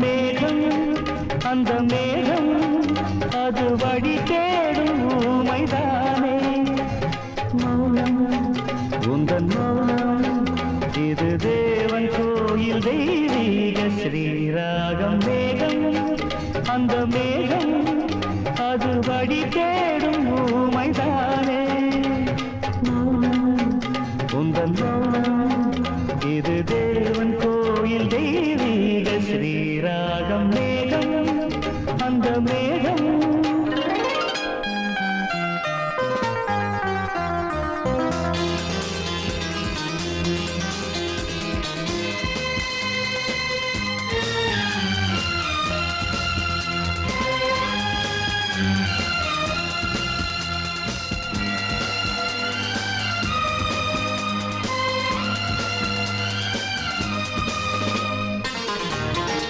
மேகம் அந்த மேகம் அது வழி தேடும் ஊமைதானே மௌனம் உந்தன் மௌனம் இது தேவன் கோயில் தெய்வீக ஸ்ரீராகம் மேகம் அந்த மேகம் அது வழி தேடும் ஊமைதானே மௌனம் உந்தன் மௌனம் இது தேவன் கோயில் தெய்வீக ஸ்ரீராகம் மேகம் அந்த மேகம்